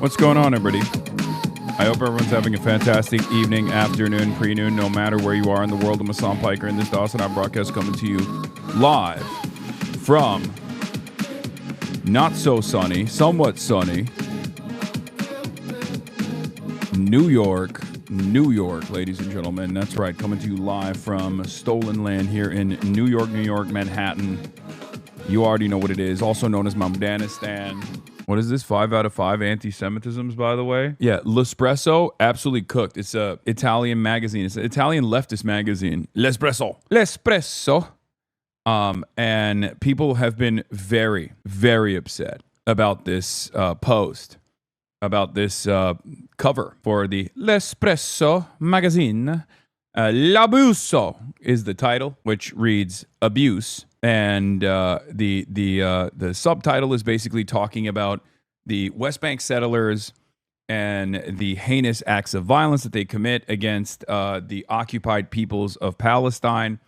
What's going on, everybody? I hope everyone's having a fantastic evening, afternoon, pre-noon, no matter where you are in the world. I'm Hassan Piker, and this Dawson Hour broadcast coming to you live from not so sunny, somewhat sunny, New York, ladies and gentlemen. That's right, coming to you live from stolen land here in New York, Manhattan. You already know what it is, also known as Mamdanistan. What is this? 5 out of 5 anti-Semitisms, by the way? Yeah, L'Espresso, absolutely cooked. It's a Italian magazine. It's an Italian leftist magazine. L'Espresso. And people have been very, very upset about this post, about this cover for the L'Espresso magazine. L'abuso is the title, which reads abuse. And the subtitle is basically talking about the West Bank settlers and the heinous acts of violence that they commit against the occupied peoples of Palestine.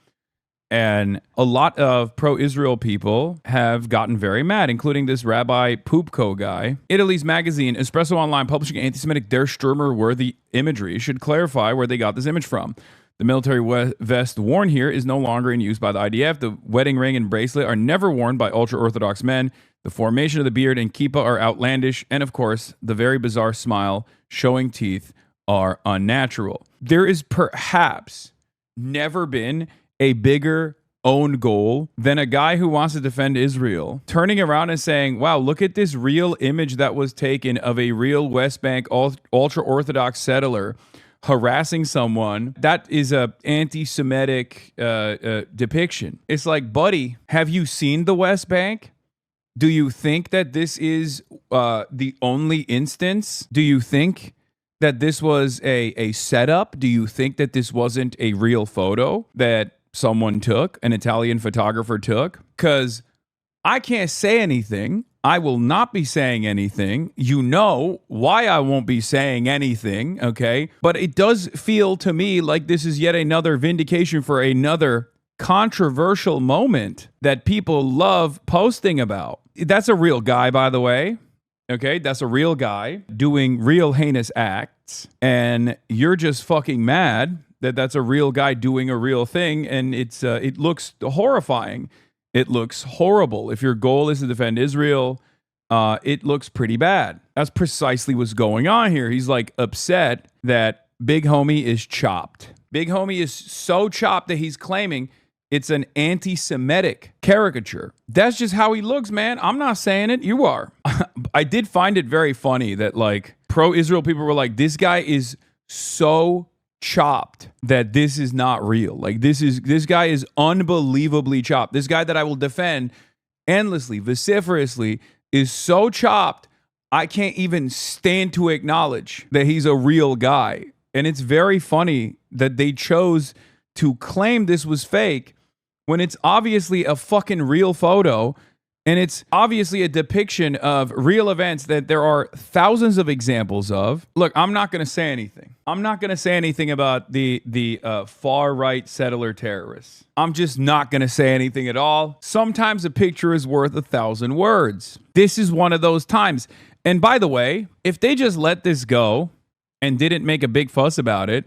And a lot of pro-Israel people have gotten very mad, including this Rabbi Poopko guy. Italy's magazine, Espresso Online, publishing anti-Semitic Der Stürmer-worthy imagery, should clarify where they got this image from. The military vest worn here is no longer in use by the IDF. The wedding ring and bracelet are never worn by ultra-Orthodox men. The formation of the beard and kippah are outlandish. And of course, the very bizarre smile showing teeth are unnatural. There is perhaps never been a bigger own goal than a guy who wants to defend Israel turning around and saying, wow, look at this real image that was taken of a real West Bank ultra-Orthodox settler harassing someone. That is a anti-Semitic depiction. It's like, buddy, have you seen the West Bank? Do you think that this is the only instance? Do you think that this was a setup? Do you think that this wasn't a real photo that someone took, an Italian photographer took? Because I can't say anything. I will not be saying anything. You know why I won't be saying anything, okay? But it does feel to me like this is yet another vindication for another controversial moment that people love posting about. That's a real guy, by the way, okay? That's a real guy doing real heinous acts, and you're just fucking mad that that's a real guy doing a real thing, and it looks horrifying. It looks horrible. If your goal is to defend Israel, it looks pretty bad. That's precisely what's going on here. He's like upset that Big Homie is chopped. Big Homie is so chopped that he's claiming it's an anti-Semitic caricature. That's just how he looks, man. I'm not saying it. You are. I did find it very funny that like pro-Israel people were like, this guy is so chopped that this is not real. Like this guy is unbelievably chopped. This guy that I will defend endlessly, vociferously, is so chopped I can't even stand to acknowledge that he's a real guy. And it's very funny that they chose to claim this was fake when it's obviously a fucking real photo. And it's obviously a depiction of real events that there are thousands of examples of. Look, I'm not going to say anything. I'm not going to say anything about the far-right settler terrorists. I'm just not going to say anything at all. Sometimes a picture is worth 1,000 words. This is one of those times. And by the way, if they just let this go and didn't make a big fuss about it,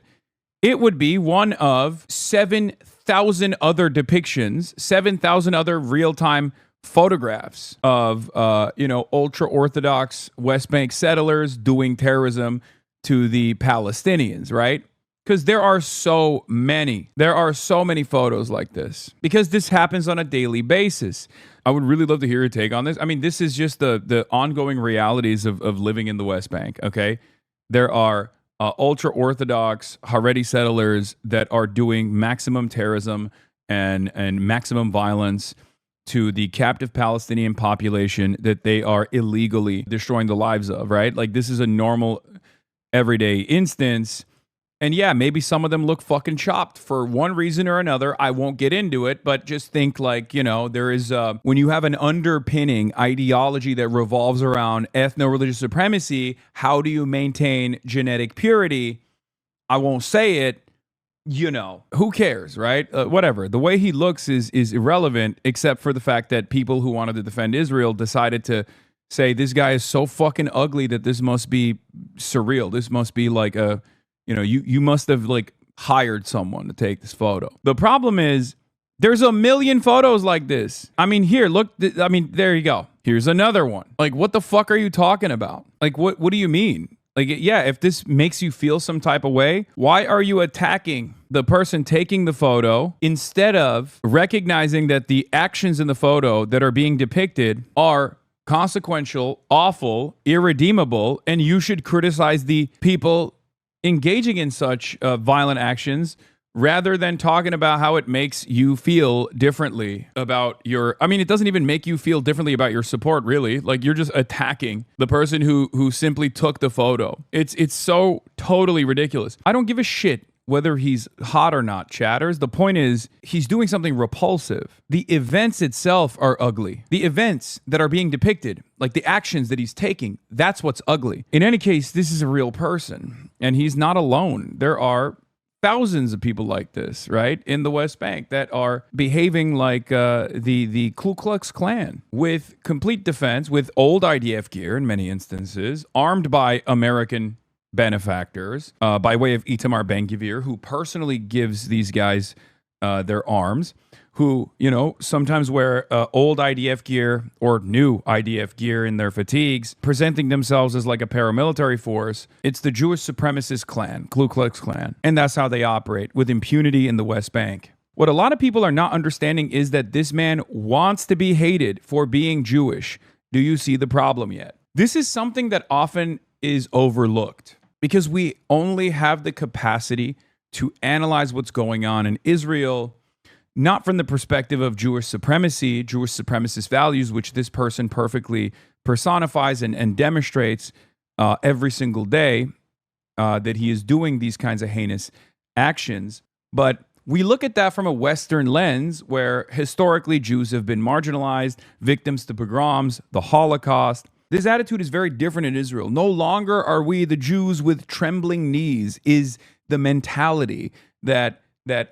it would be one of 7,000 other depictions, 7,000 other real-time photographs of, ultra-Orthodox West Bank settlers doing terrorism to the Palestinians, right? Because there are so many photos like this, because this happens on a daily basis. I would really love to hear your take on this. I mean, this is just the ongoing realities of living in the West Bank, okay? There are ultra-Orthodox Haredi settlers that are doing maximum terrorism and maximum violence to the captive Palestinian population that they are illegally destroying the lives of, right? Like, this is a normal, everyday instance. And yeah, maybe some of them look fucking chopped for one reason or another. I won't get into it, but just think like, there is, when you have an underpinning ideology that revolves around ethno-religious supremacy, how do you maintain genetic purity? I won't say it. Who cares, right? Whatever. The way he looks is irrelevant, except for the fact that people who wanted to defend Israel decided to say this guy is so fucking ugly that this must be surreal. This must be like you must have like hired someone to take this photo. The problem is there's a million photos like this. I mean, here, look, there you go. Here's another one. Like, what the fuck are you talking about? Like, what do you mean? Like, yeah, if this makes you feel some type of way, why are you attacking the person taking the photo instead of recognizing that the actions in the photo that are being depicted are consequential, awful, irredeemable, and you should criticize the people engaging in such violent actions rather than talking about how it makes you feel differently about your... I mean, it doesn't even make you feel differently about your support, really. Like, you're just attacking the person who simply took the photo. It's so totally ridiculous. I don't give a shit whether he's hot or not, chatters. The point is, he's doing something repulsive. The events itself are ugly. The events that are being depicted, like the actions that he's taking, that's what's ugly. In any case, this is a real person, and he's not alone. There are thousands of people like this, right, in the West Bank that are behaving like the Ku Klux Klan, with complete defense, with old IDF gear in many instances, armed by American benefactors, by way of Itamar Ben-Gvir, who personally gives these guys their arms, who, sometimes wear old IDF gear or new IDF gear in their fatigues, presenting themselves as like a paramilitary force. It's the Jewish supremacist clan, Ku Klux Klan, and that's how they operate, with impunity in the West Bank. What a lot of people are not understanding is that this man wants to be hated for being Jewish. Do you see the problem yet? This is something that often is overlooked because we only have the capacity to analyze what's going on in Israel, not from the perspective of Jewish supremacy, Jewish supremacist values, which this person perfectly personifies and demonstrates every single day, that he is doing these kinds of heinous actions. But we look at that from a Western lens where historically Jews have been marginalized, victims to pogroms, the Holocaust. This attitude is very different in Israel. No longer are we the Jews with trembling knees, is the mentality that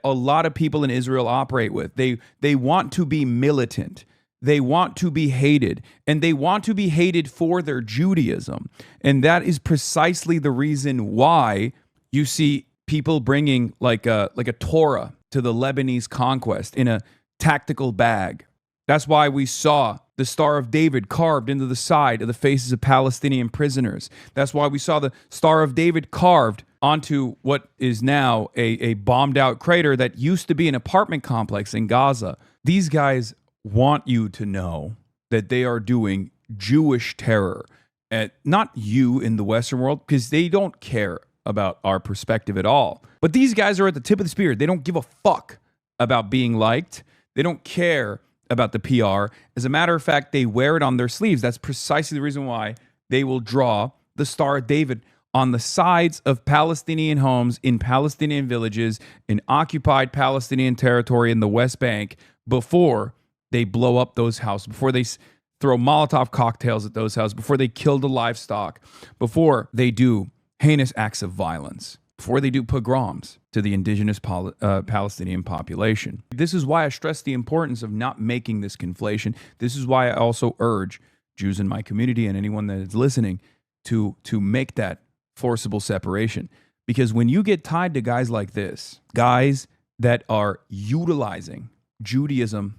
a lot of people in Israel operate with. They want to be militant. They want to be hated, and they want to be hated for their Judaism. And that is precisely the reason why you see people bringing like a Torah to the Lebanese conquest in a tactical bag. That's why we saw the Star of David carved into the side of the faces of Palestinian prisoners. That's why we saw the Star of David carved onto what is now a bombed out crater that used to be an apartment complex in Gaza. These guys want you to know that they are doing Jewish terror. Not you in the Western world, because they don't care about our perspective at all. But these guys are at the tip of the spear. They don't give a fuck about being liked. They don't care about the PR. As a matter of fact, they wear it on their sleeves. That's precisely the reason why they will draw the Star of David on the sides of Palestinian homes, in Palestinian villages, in occupied Palestinian territory in the West Bank, before they blow up those houses, before they throw Molotov cocktails at those houses, before they kill the livestock, before they do heinous acts of violence, before they do pogroms to the indigenous Palestinian population. This is why I stress the importance of not making this conflation. This is why I also urge Jews in my community and anyone that is listening to make that forcible separation. Because when you get tied to guys like this, guys that are utilizing Judaism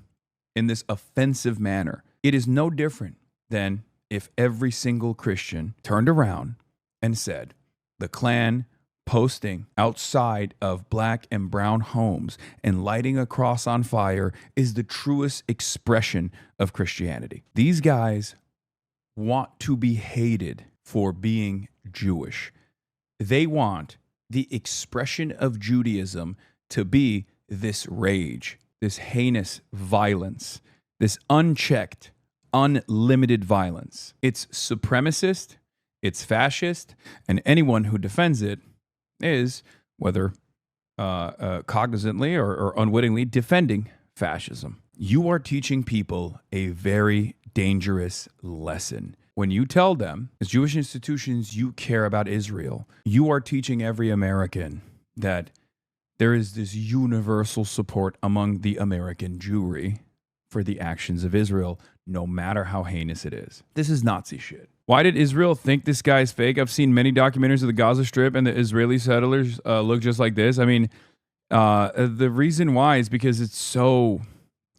in this offensive manner, it is no different than if every single Christian turned around and said, the Klan posting outside of black and brown homes and lighting a cross on fire is the truest expression of Christianity. These guys want to be hated for being Jewish. They want the expression of Judaism to be this rage, this heinous violence, this unchecked, unlimited violence. It's supremacist, it's fascist, and anyone who defends it is, whether cognizantly or unwittingly, defending fascism. You are teaching people a very dangerous lesson. When you tell them, as Jewish institutions, you care about Israel, you are teaching every American that there is this universal support among the American Jewry for the actions of Israel, no matter how heinous it is. This is Nazi shit. Why did Israel think this guy's fake? I've seen many documentaries of the Gaza Strip, and the Israeli settlers look just like this. I mean, the reason why is because it's so...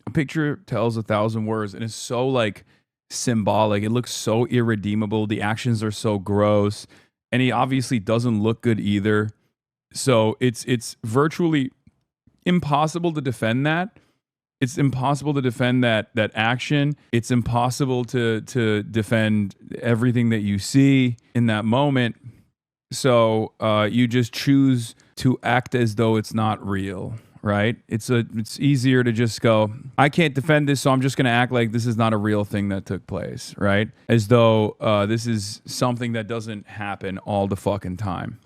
A picture tells 1,000 words, and it's so, like, symbolic. It looks so irredeemable. The actions are so gross, and he obviously doesn't look good either. So it's virtually impossible to defend that. It's impossible to defend that action. It's impossible to defend everything that you see in that moment. So you just choose to act as though it's not real, right? It's easier to just go, I can't defend this, so I'm just going to act like this is not a real thing that took place, right? As though this is something that doesn't happen all the fucking time.